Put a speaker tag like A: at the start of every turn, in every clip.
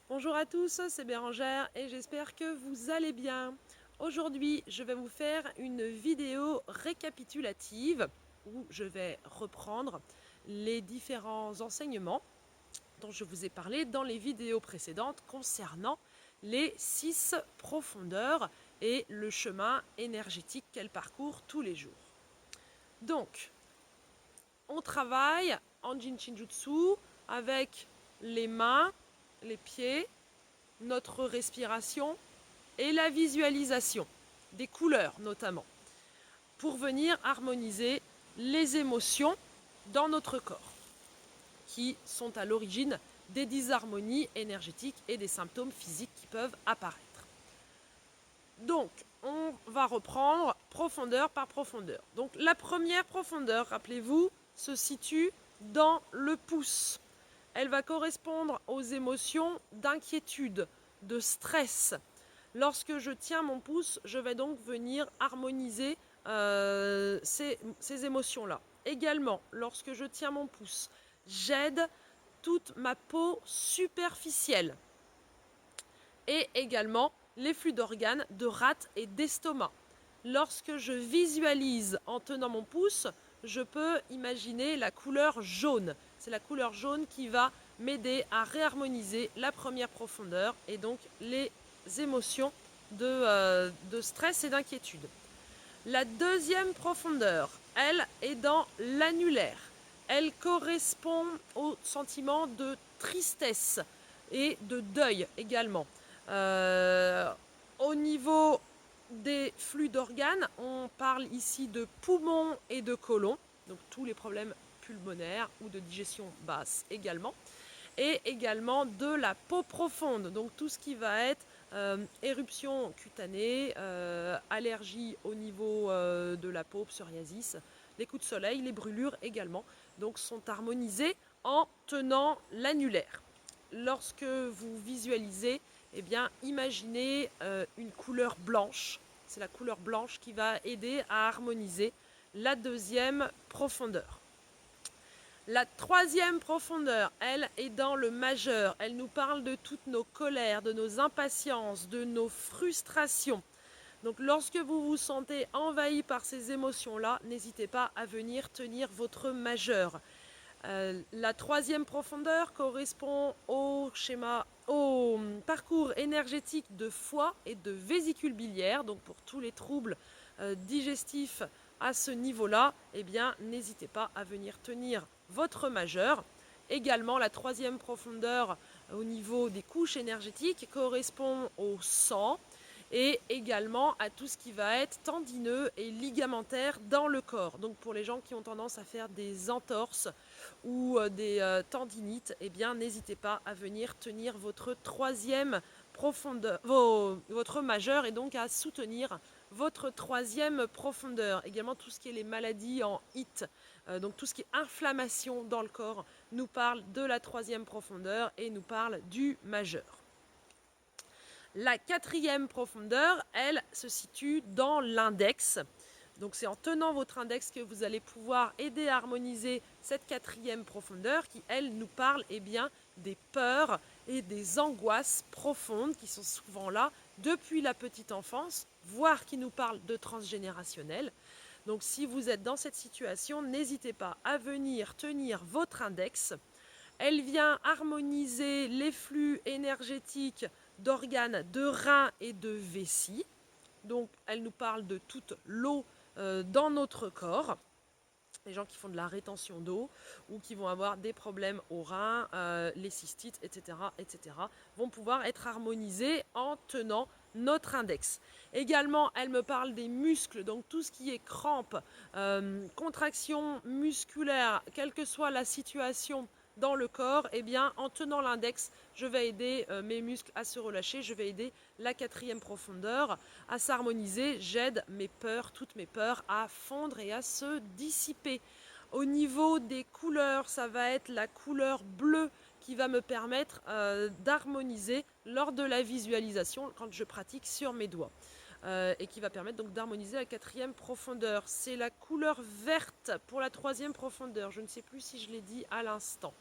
A: Bonjour à tous, c'est Bérangère et j'espère que vous allez bien. Aujourd'hui, je vais vous faire une vidéo récapitulative où je vais reprendre les différents enseignements dont je vous ai parlé dans les vidéos précédentes concernant les 6 profondeurs et le chemin énergétique qu'elles parcourent tous les jours. Donc, on travaille en Jin Shinjutsu avec les mains, les pieds, notre respiration et la visualisation, des couleurs notamment, pour venir harmoniser les émotions dans notre corps, qui sont à l'origine des disharmonies énergétiques et des symptômes physiques qui peuvent apparaître. Donc, on va reprendre profondeur par profondeur. Donc, la première profondeur, rappelez-vous, se situe dans le pouce. Elle va correspondre aux émotions d'inquiétude, de stress. Lorsque je tiens mon pouce, je vais donc venir harmoniser ces émotions-là. Également, lorsque je tiens mon pouce, j'aide toute ma peau superficielle. Et également les flux d'organes, de rate et d'estomac. Lorsque je visualise en tenant mon pouce, je peux imaginer la couleur jaune. C'est la couleur jaune qui va m'aider à réharmoniser la première profondeur et donc les émotions de stress et d'inquiétude. La deuxième profondeur, elle, est dans l'annulaire. Elle correspond au sentiment de tristesse et de deuil également. Au niveau des flux d'organes, on parle ici de poumons et de côlon, donc tous les problèmes pulmonaires ou de digestion basse également, et également de la peau profonde, donc tout ce qui va être éruption cutanée, allergie au niveau de la peau, psoriasis, les coups de soleil, les brûlures également, donc sont harmonisés en tenant l'annulaire. Lorsque vous visualisez, eh bien, imaginez une couleur blanche. C'est la couleur blanche qui va aider à harmoniser la deuxième profondeur. La troisième profondeur, elle, est dans le majeur. Elle nous parle de toutes nos colères, de nos impatiences, de nos frustrations. Donc lorsque vous vous sentez envahi par ces émotions-là, n'hésitez pas à venir tenir votre majeur. La troisième profondeur correspond au parcours énergétique de foie et de vésicule biliaire. Donc pour tous les troubles digestifs à ce niveau-là, eh bien n'hésitez pas à venir tenir votre majeur. Également, la troisième profondeur au niveau des couches énergétiques correspond au sang et également à tout ce qui va être tendineux et ligamentaire dans le corps. Donc pour les gens qui ont tendance à faire des entorses ou des tendinites, eh bien n'hésitez pas à venir tenir votre troisième profondeur, votre majeur, et donc à soutenir votre troisième profondeur. Également tout ce qui est les maladies en HIT, donc tout ce qui est inflammation dans le corps, nous parle de la troisième profondeur et nous parle du majeur. La quatrième profondeur, elle, se situe dans l'index. Donc c'est en tenant votre index que vous allez pouvoir aider à harmoniser cette quatrième profondeur qui, elle, nous parle bien, des peurs et des angoisses profondes qui sont souvent là depuis la petite enfance, voire qui nous parlent de transgénérationnel. Donc si vous êtes dans cette situation, n'hésitez pas à venir tenir votre index. Elle vient harmoniser les flux énergétiques d'organes de reins et de vessie. Donc elle nous parle de toute l'eau dans notre corps. Les gens qui font de la rétention d'eau ou qui vont avoir des problèmes aux reins, les cystites, etc., vont pouvoir être harmonisés en tenant notre index. Également, elle me parle des muscles, donc tout ce qui est crampes, contraction musculaire, quelle que soit la situation dans le corps, eh bien, en tenant l'index, je vais aider mes muscles à se relâcher, je vais aider la quatrième profondeur à s'harmoniser, j'aide mes peurs, toutes mes peurs à fondre et à se dissiper. Au niveau des couleurs, ça va être la couleur bleue qui va me permettre d'harmoniser lors de la visualisation quand je pratique sur mes doigts. Et qui va permettre donc d'harmoniser la quatrième profondeur. C'est la couleur verte pour la troisième profondeur. Je ne sais plus si je l'ai dit à l'instant.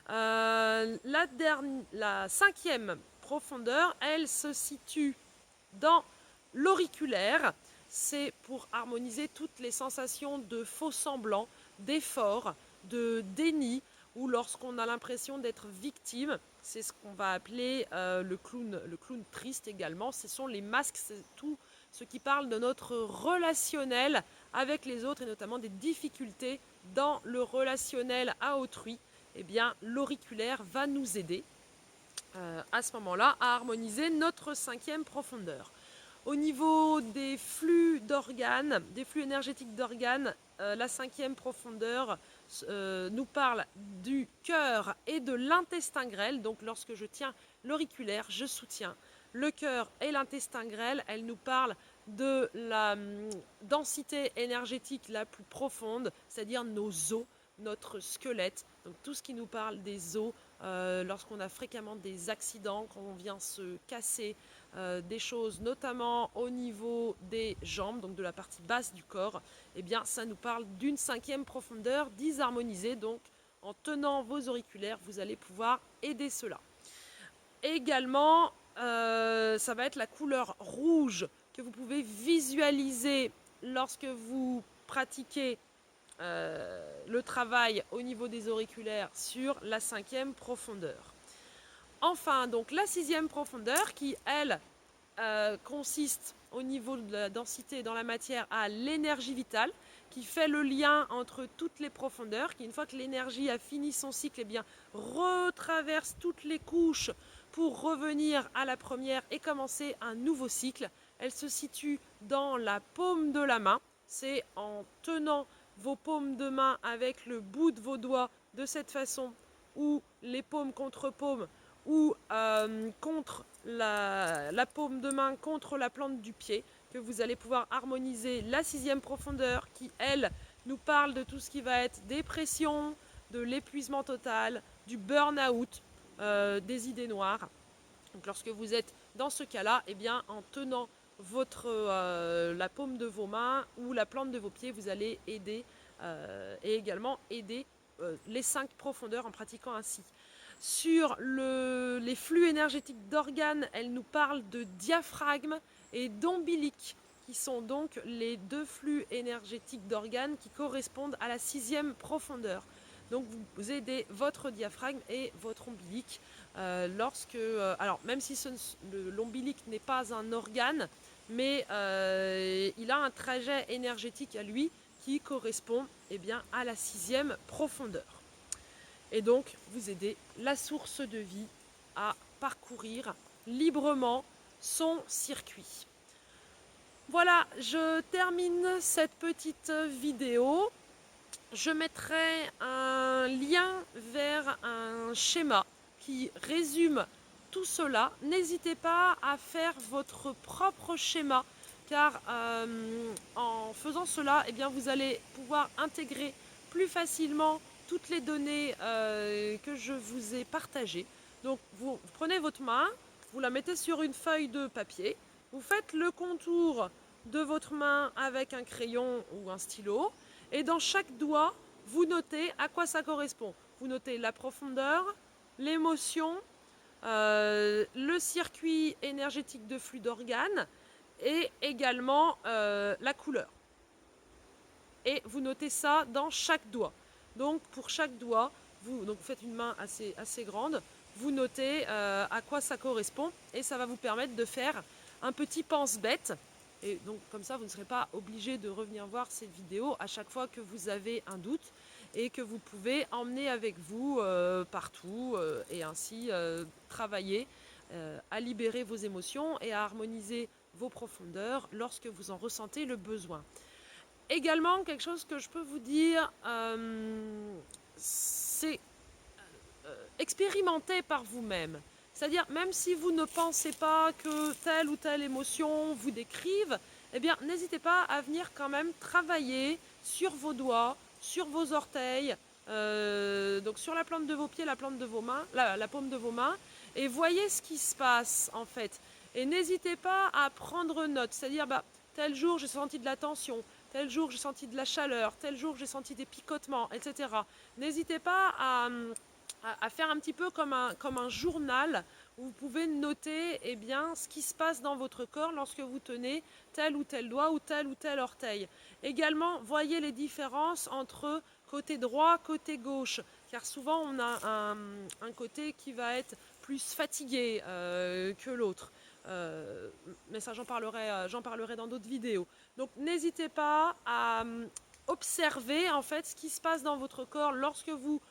A: La cinquième profondeur, elle se situe dans l'auriculaire. C'est pour harmoniser toutes les sensations de faux semblant, d'effort, de déni, ou lorsqu'on a l'impression d'être victime. C'est ce qu'on va appeler le clown triste également. Ce sont les masques, c'est tout ce qui parle de notre relationnel avec les autres et notamment des difficultés dans le relationnel à autrui. Eh bien, l'auriculaire va nous aider à ce moment-là à harmoniser notre cinquième profondeur. Au niveau des flux d'organes, des flux énergétiques d'organes, la cinquième profondeur nous parle du cœur et de l'intestin grêle. Donc lorsque je tiens l'auriculaire, je soutiens le cœur et l'intestin grêle. Elle nous parle de la densité énergétique la plus profonde, c'est-à-dire nos os, notre squelette. Donc tout ce qui nous parle des os, lorsqu'on a fréquemment des accidents, quand on vient se casser des choses, notamment au niveau des jambes, donc de la partie basse du corps, eh bien ça nous parle d'une cinquième profondeur disharmonisée. Donc en tenant vos auriculaires, vous allez pouvoir aider cela. Également, ça va être la couleur rouge que vous pouvez visualiser lorsque vous pratiquez le travail au niveau des auriculaires sur la cinquième profondeur. Enfin, donc la sixième profondeur qui, elle, consiste au niveau de la densité dans la matière à l'énergie vitale, qui fait le lien entre toutes les profondeurs, qui une fois que l'énergie a fini son cycle, eh bien, retraverse toutes les couches pour revenir à la première et commencer un nouveau cycle. Elle se situe dans la paume de la main. C'est en tenant vos paumes de main avec le bout de vos doigts de cette façon, ou les paumes contre paumes, ou contre la paume de main contre la plante du pied, que vous allez pouvoir harmoniser la sixième profondeur qui, elle, nous parle de tout ce qui va être dépression, de l'épuisement total, du burn-out, des idées noires. Donc lorsque vous êtes dans ce cas-là, eh bien, en tenant la paume de vos mains ou la plante de vos pieds, vous allez aider et également aider les 5 profondeurs en pratiquant ainsi. Sur les flux énergétiques d'organes, elle nous parle de diaphragme et d'ombilic, qui sont donc les 2 flux énergétiques d'organes qui correspondent à la sixième profondeur. Donc vous aidez votre diaphragme et votre ombilic alors même si l'ombilic n'est pas un organe, mais il a un trajet énergétique à lui qui correspond bien, à la sixième profondeur. Et donc, vous aidez la source de vie à parcourir librement son circuit. Voilà, je termine cette petite vidéo. Je mettrai un lien vers un schéma qui résume tout cela. N'hésitez pas à faire votre propre schéma, car en faisant cela, eh bien, vous allez pouvoir intégrer plus facilement toutes les données que je vous ai partagées. Donc vous prenez votre main, vous la mettez sur une feuille de papier, vous faites le contour de votre main avec un crayon ou un stylo, et dans chaque doigt, vous notez à quoi ça correspond. Vous notez la profondeur, l'émotion, le circuit énergétique de flux d'organes et également la couleur. Et vous notez ça dans chaque doigt. Donc pour chaque doigt, vous faites une main assez grande, vous notez à quoi ça correspond et ça va vous permettre de faire un petit pense-bête. Et donc comme ça, vous ne serez pas obligé de revenir voir cette vidéo à chaque fois que vous avez un doute et que vous pouvez emmener avec vous partout et ainsi travailler à libérer vos émotions et à harmoniser vos profondeurs lorsque vous en ressentez le besoin. Également, quelque chose que je peux vous dire, c'est expérimenter par vous-même. C'est-à-dire, même si vous ne pensez pas que telle ou telle émotion vous décrive, eh bien, n'hésitez pas à venir quand même travailler sur vos doigts, sur vos orteils, donc sur la plante de vos pieds, la plante de vos mains, la paume de vos mains, et voyez ce qui se passe en fait. Et n'hésitez pas à prendre note, c'est-à-dire, tel jour j'ai senti de la tension, tel jour j'ai senti de la chaleur, tel jour j'ai senti des picotements, etc. N'hésitez pas à faire un petit peu comme un journal où vous pouvez noter ce qui se passe dans votre corps lorsque vous tenez tel ou tel doigt ou tel orteil. Également, voyez les différences entre côté droit, côté gauche, car souvent on a un côté qui va être plus fatigué que l'autre. Mais ça, j'en parlerai dans d'autres vidéos. Donc, n'hésitez pas à observer en fait ce qui se passe dans votre corps lorsque vous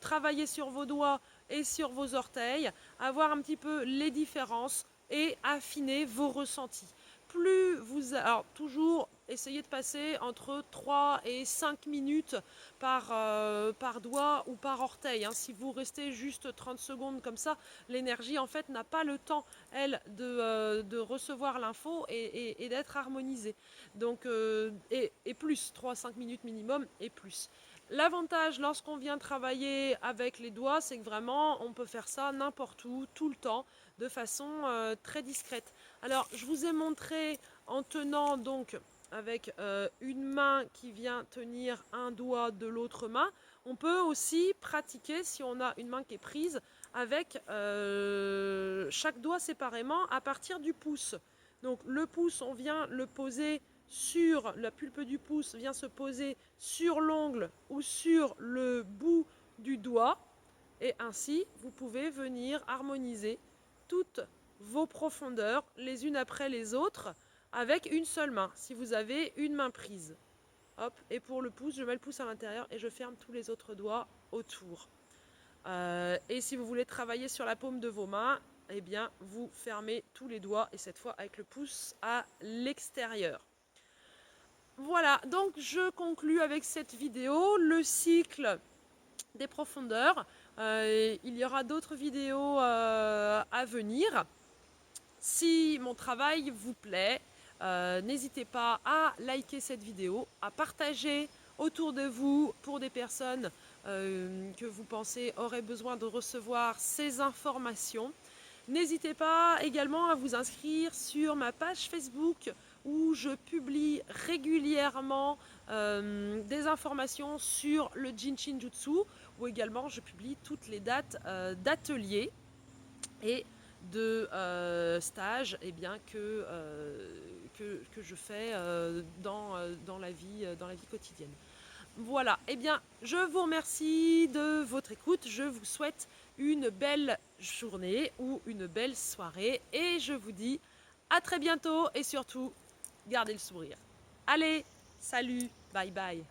A: travaillez sur vos doigts et sur vos orteils, avoir un petit peu les différences et affiner vos ressentis. Plus vous... Alors, toujours essayez de passer entre 3 et 5 minutes par doigt ou par orteil. Si vous restez juste 30 secondes comme ça, l'énergie en fait n'a pas le temps, elle, de recevoir l'info et d'être harmonisée. Donc, et plus, 3-5 minutes minimum et plus. L'avantage lorsqu'on vient travailler avec les doigts, c'est que vraiment on peut faire ça n'importe où, tout le temps, de façon très discrète. Alors je vous ai montré en tenant donc avec une main qui vient tenir un doigt de l'autre main. On peut aussi pratiquer si on a une main qui est prise avec chaque doigt séparément à partir du pouce. Donc le pouce, on vient le poser sur la pulpe du pouce, vient se poser sur l'ongle ou sur le bout du doigt. Et ainsi, vous pouvez venir harmoniser toutes vos profondeurs les unes après les autres avec une seule main, si vous avez une main prise. Hop, et pour le pouce, je mets le pouce à l'intérieur et je ferme tous les autres doigts autour. Et si vous voulez travailler sur la paume de vos mains, vous fermez tous les doigts et cette fois avec le pouce à l'extérieur. Voilà, donc je conclus avec cette vidéo le cycle des profondeurs. Il y aura d'autres vidéos à venir. Si mon travail vous plaît, n'hésitez pas à liker cette vidéo, à partager autour de vous pour des personnes que vous pensez auraient besoin de recevoir ces informations. N'hésitez pas également à vous inscrire sur ma page Facebook où je publie régulièrement des informations sur le Jinshin Jutsu, où également je publie toutes les dates d'ateliers et de stages que je fais dans la vie quotidienne. Voilà, je vous remercie de votre écoute. Je vous souhaite une belle journée ou une belle soirée et je vous dis à très bientôt et surtout, gardez le sourire. Allez, salut, bye bye.